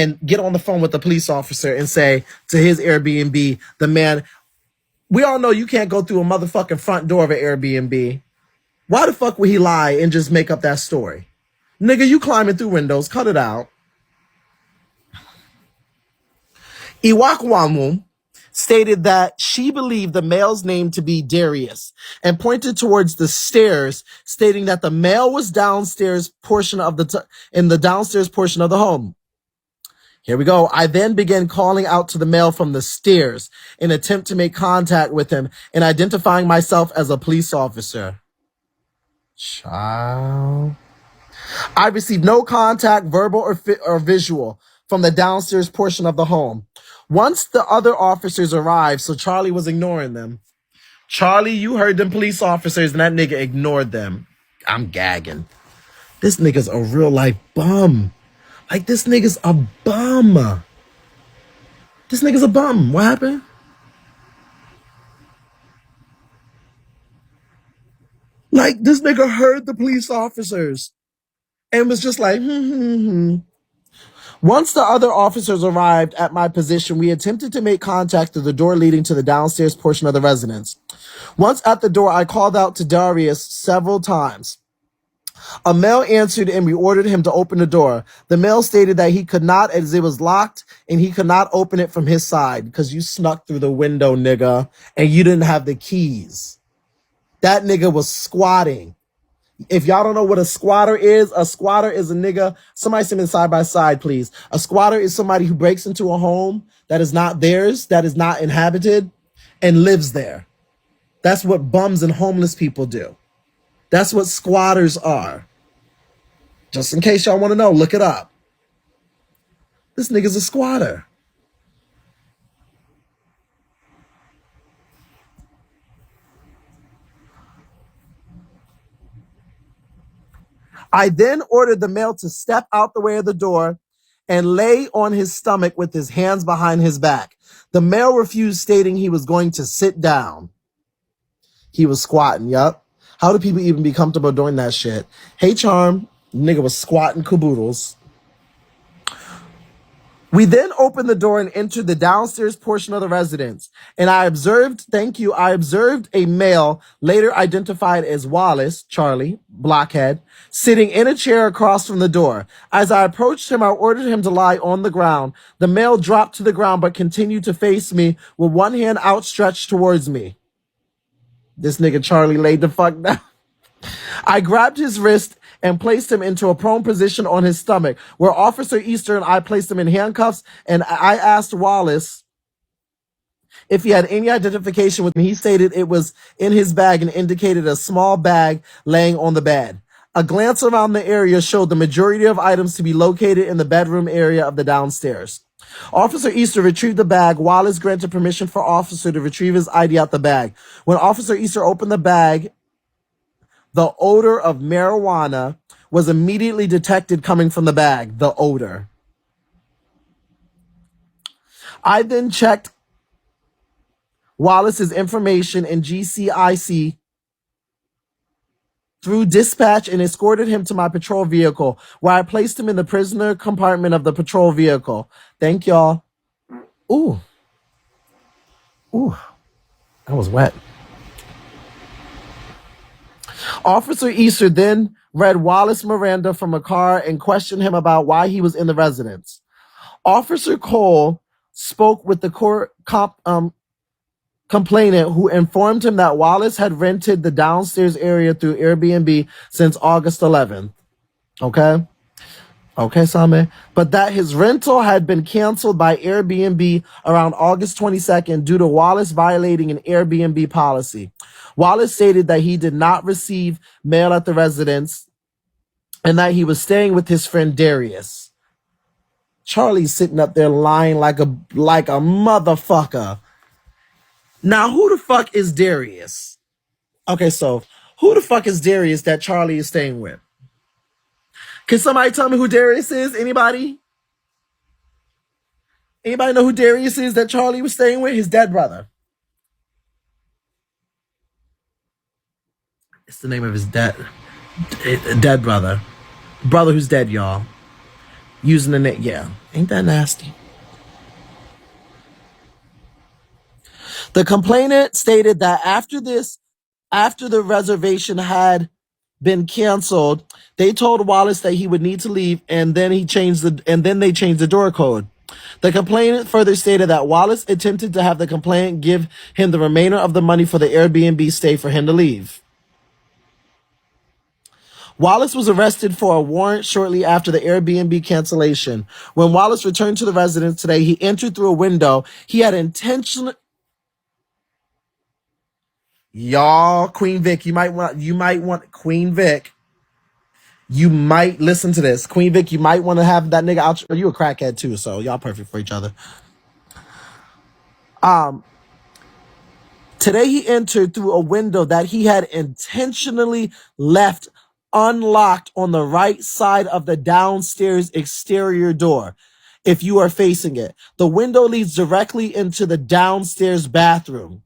and get on the phone with the police officer and say to his Airbnb, the man, we all know you can't go through a motherfucking front door of an Airbnb. Why the fuck would he lie and just make up that story? Nigga, you climbing through windows. Cut it out. Iwakwamu stated that she believed the male's name to be Darius and pointed towards the stairs, stating that the male was downstairs portion of in the downstairs portion of the home. Here we go. I then began calling out to the male from the stairs in an attempt to make contact with him and identifying myself as a police officer. Child. I received no contact, verbal or visual, from the downstairs portion of the home. Once the other officers arrived, so Charli was ignoring them. Charli, you heard them police officers and that nigga ignored them. I'm gagging. This nigga's a real life bum. Like, this nigga's a bum. This nigga's a bum. What happened? Like, this nigga heard the police officers and was just like, Once the other officers arrived at my position, we attempted to make contact through the door leading to the downstairs portion of the residence. Once at the door, I called out to Darius several times. A male answered and we ordered him to open the door. The male stated that he could not as it was locked and he could not open it from his side because you snuck through the window, nigga, and you didn't have the keys. That nigga was squatting. If y'all don't know what a squatter is a nigga. Somebody send me side by side, please. A squatter is somebody who breaks into a home that is not theirs, that is not inhabited, and lives there. That's what bums and homeless people do. That's what squatters are. Just in case y'all want to know, look it up. This nigga's a squatter. I then ordered the male to step out the way of the door and lay on his stomach with his hands behind his back. The male refused, stating he was going to sit down. He was squatting, yup. How do people even be comfortable doing that shit? Hey, Charm, nigga was squatting caboodles. We then opened the door and entered the downstairs portion of the residence. And I observed a male, later identified as Wallace, Charli, blockhead, sitting in a chair across from the door. As I approached him, I ordered him to lie on the ground. The male dropped to the ground but continued to face me with one hand outstretched towards me. This nigga Charli laid the fuck down. I grabbed his wrist and placed him into a prone position on his stomach, where Officer Easter and I placed him in handcuffs, and I asked Wallace if he had any identification with me. He stated it was in his bag and indicated a small bag laying on the bed. A glance around the area showed the majority of items to be located in the bedroom area of the downstairs. Officer Easter retrieved the bag. Wallace granted permission for Officer to retrieve his ID out the bag. When Officer Easter opened the bag, the odor of marijuana was immediately detected coming from the bag. The odor. I then checked Wallace's information in GCIC through dispatch and escorted him to my patrol vehicle, where I placed him in the prisoner compartment of the patrol vehicle. Thank y'all. Ooh. That was wet. Officer Easter then read Wallace Miranda from a car and questioned him about why he was in the residence. Officer Cole spoke with the complainant, who informed him that Wallace had rented the downstairs area through Airbnb since August 11th. Okay, Same. But that his rental had been canceled by Airbnb around August 22nd due to Wallace violating an Airbnb policy. Wallace stated that he did not receive mail at the residence and that he was staying with his friend Darius. Charli's sitting up there lying like a motherfucker. Now, who the fuck is Darius? Okay, so who the fuck is Darius that Charli is staying with? Can somebody tell me who Darius is? Anybody? Anybody know who Darius is that Charli was staying with? His dead brother. It's the name of his dead brother. Brother who's dead, y'all. Using the net, yeah. Ain't that nasty? The complainant stated that after the reservation had been canceled, they told Wallace that he would need to leave, and then they changed the door code. The complainant further stated that Wallace attempted to have the complainant give him the remainder of the money for the Airbnb stay for him to leave. Wallace was arrested for a warrant shortly after the Airbnb cancellation. When Wallace returned to the residence today, he entered through a window. He had intentionally... Y'all, Queen Vic, you might want Queen Vic. You might listen to this. Queen Vic, you might want to have that nigga out. You a crackhead too, so y'all perfect for each other. Today he entered through a window that he had intentionally left unlocked on the right side of the downstairs exterior door. If you are facing it, the window leads directly into the downstairs bathroom.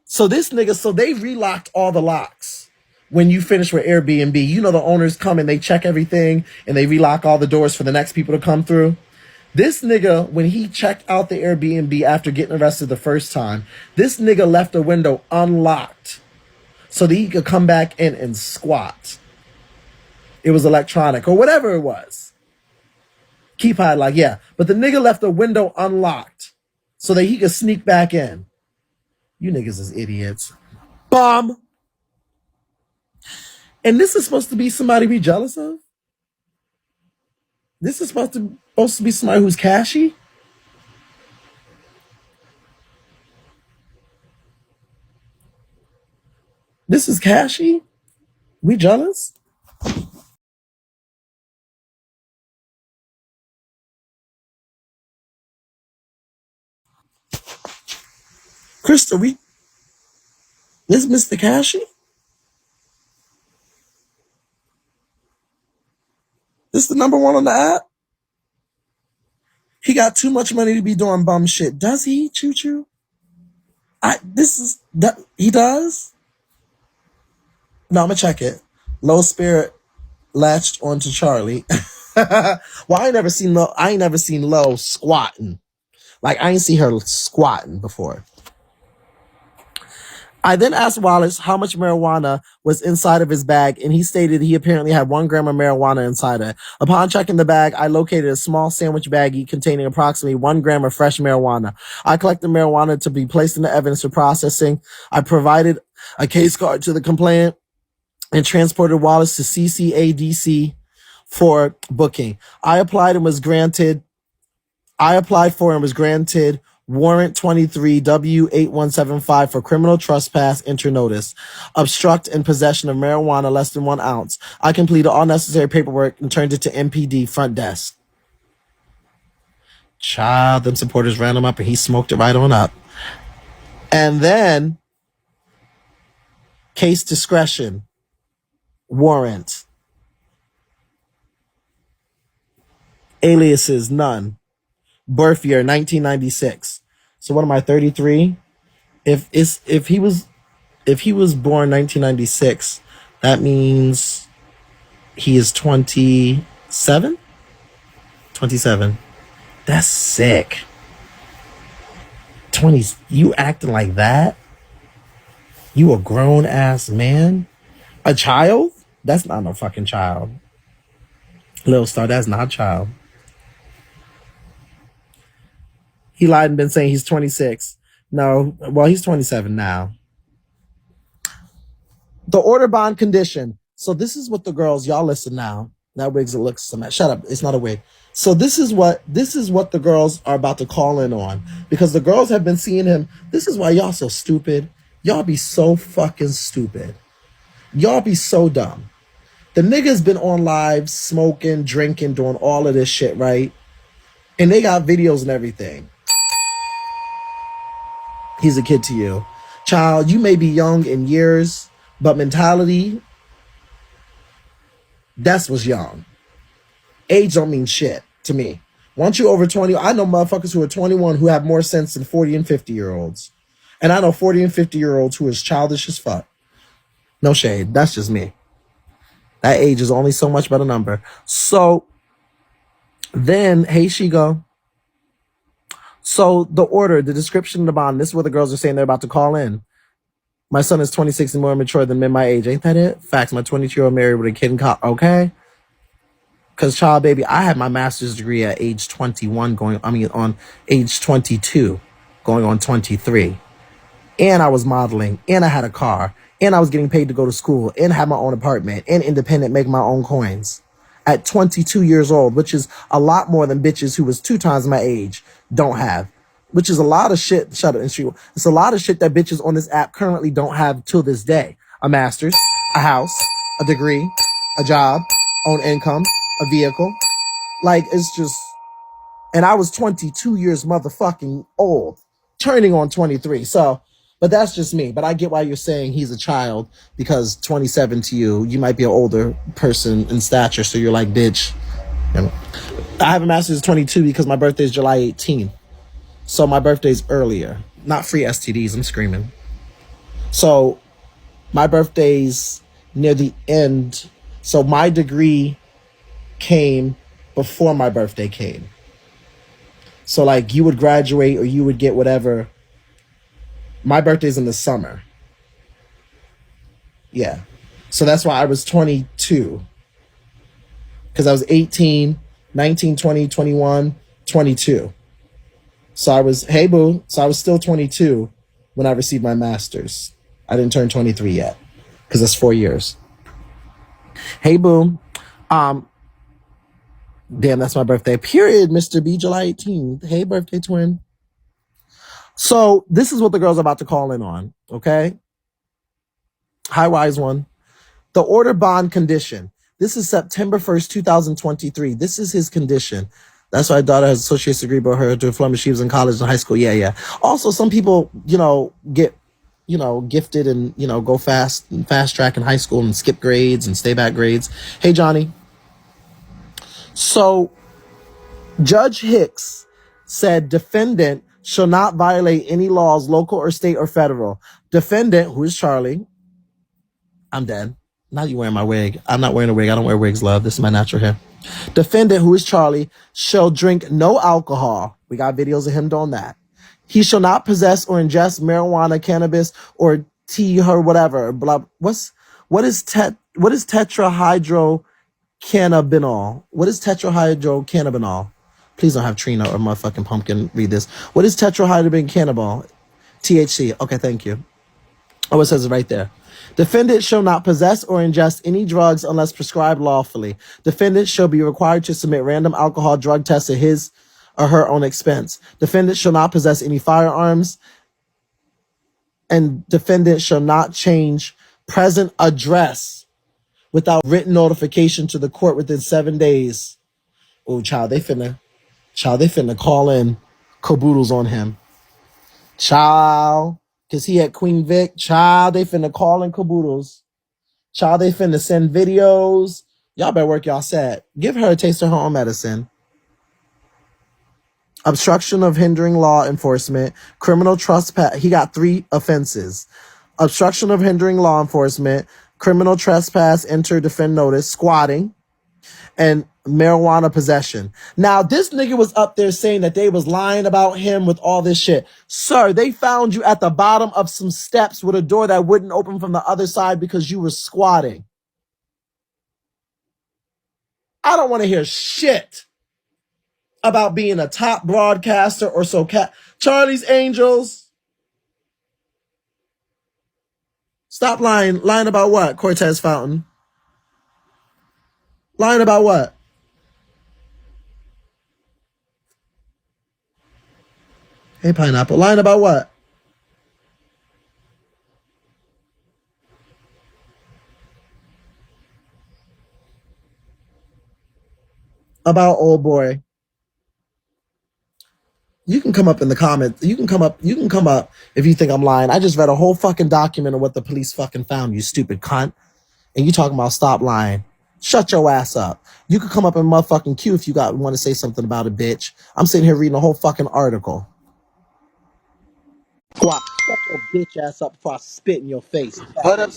So this nigga, so they relocked all the locks. When you finish with Airbnb, you know the owners come and they check everything and they relock all the doors for the next people to come through. This nigga, when he checked out the Airbnb after getting arrested the first time, this nigga left the window unlocked so that he could come back in and squat. It was electronic or whatever it was. Keypad like, yeah. But the nigga left the window unlocked so that he could sneak back in. You niggas is idiots. Bum. And this is supposed to be somebody we jealous of? This is supposed to be somebody who's cashy? This is cashy? We jealous? Krista, this Mr. Cashy? This the number one on the app? He got too much money to be doing bum shit. Does he, Choo Choo? He does? No, I'm gonna check it. Low spirit latched onto Charli. Well, I ain't never seen Low squatting. Like, I ain't seen her squatting before. I then asked Wallace how much marijuana was inside of his bag, and he stated he apparently had 1 gram of marijuana inside it. Upon checking the bag, I located a small sandwich baggie containing approximately 1 gram of fresh marijuana. I collected marijuana to be placed into evidence for processing. I provided a case card to the complainant and transported Wallace to CCADC for booking. I applied for and was granted Warrant 23 W8175 for criminal trespass internotice, obstruct and possession of marijuana less than 1 ounce. I completed all necessary paperwork and turned it to MPD front desk. Child, them supporters ran him up and he smoked it right on up. And then case discretion warrant. Aliases, none. Birth year 1996. So what am I, 33? If he was born 1996, that means he is 27? 27. That's sick. 20s, you acting like that? You a grown ass man? A child? That's not no fucking child. Little Star, that's not a child. He lied and been saying he's 26. No, well, he's 27 now. The order bond condition. So this is what the girls, y'all listen now. That wig's a look some shut up. It's not a wig. So this is what the girls are about to call in on, because the girls have been seeing him. This is why y'all so stupid. Y'all be so fucking stupid. Y'all be so dumb. The nigga's been on live smoking, drinking, doing all of this shit, right? And they got videos and everything. He's a kid to you. Child, you may be young in years, but mentality, that's what's young. Age don't mean shit to me. Once you over 20, I know motherfuckers who are 21 who have more sense than 40 and 50-year-olds. And I know 40 and 50-year-olds who is childish as fuck. No shade. That's just me. That age is only so much but a number. So Then, hey, she go. So the order, the description of the bond, this is what the girls are saying they're about to call in. My son is 26 and more mature than men my age. Ain't that it? Facts. My 22-year-old married with a kid in college. Okay. Because, child, baby, I had my master's degree at age 21 on age 22, going on 23. And I was modeling, and I had a car, and I was getting paid to go to school, and had my own apartment, and independent, make my own coins. At 22 years old, which is a lot more than bitches who was 2 times my age don't have. Which is a lot of shit. Shut up, and it's a lot of shit that bitches on this app currently don't have till this day. A master's, a house, a degree, a job, own income, a vehicle. Like, it's just... And I was 22 years motherfucking old, turning on 23. So, but that's just me. But I get why you're saying he's a child, because 27 to you might be an older person in stature. So you're like, bitch. I have a master's at 22 because my birthday is July 18th. So my birthday's earlier. Not free STDs, I'm screaming. So my birthday's near the end. So my degree came before my birthday came. So like you would graduate or you would get whatever. My birthday's in the summer. Yeah. So that's why I was 22. Because I was 18, 19, 20, 21, 22. So I was, hey boo, so I was still 22 when I received my master's. I didn't turn 23 yet, because that's 4 years. Hey boo, damn, that's my birthday. Period, Mr. B, July 18th. Hey, birthday twin. So this is what the girl's about to call in on, okay? Hi, wise one. The order bond condition. This is September 1st, 2023. This is his condition. That's why my daughter has associate's degree, but her diploma, she was in college and high school. Yeah. Also, some people, get, gifted and, go fast track in high school and skip grades and stay back grades. Hey, Johnny. So Judge Hicks said defendant shall not violate any laws, local or state or federal. Defendant, who is Charli. I'm dead. Not you wearing my wig. I'm not wearing a wig. I don't wear wigs, love. This is my natural hair. Defendant, who is Charli, shall drink no alcohol. We got videos of him doing that. He shall not possess or ingest marijuana, cannabis, or tea or whatever. Blah. What is tetrahydrocannabinol? What is tetrahydrocannabinol? Please don't have Trina or motherfucking Pumpkin read this. What is tetrahydrocannabinol? THC. Okay, thank you. Oh, it says it right there. Defendant shall not possess or ingest any drugs unless prescribed lawfully. Defendant shall be required to submit random alcohol drug tests at his or her own expense. Defendant shall not possess any firearms. And defendant shall not change present address without written notification to the court within 7 days. Oh, child, they finna call in caboodles on him. Child. Because he had Queen Vic. Child, they finna call in caboodles. Child, they finna send videos. Y'all better work y'all set. Give her a taste of her own medicine. Obstruction of hindering law enforcement. Criminal trespass. He got 3 offenses. Obstruction of hindering law enforcement. Criminal trespass, enter, defend notice. Squatting. And marijuana possession. Now, this nigga was up there saying that they was lying about him with all this shit. Sir, they found you at the bottom of some steps with a door that wouldn't open from the other side because you were squatting. I don't want to hear shit about being a top broadcaster or so. Charlie's Angels. Stop lying. Lying about what? Cortez Fountain. Lying about what? Hey, Pineapple. Lying about what? About old boy. You can come up in the comments. You can come up if you think I'm lying. I just read a whole fucking document of what the police fucking found, you stupid cunt. And you talking about stop lying. Shut your ass up. You could come up in motherfucking queue if you want to say something about it, bitch. I'm sitting here reading a whole fucking article. Shut your bitch ass up before I spit in your face. What up,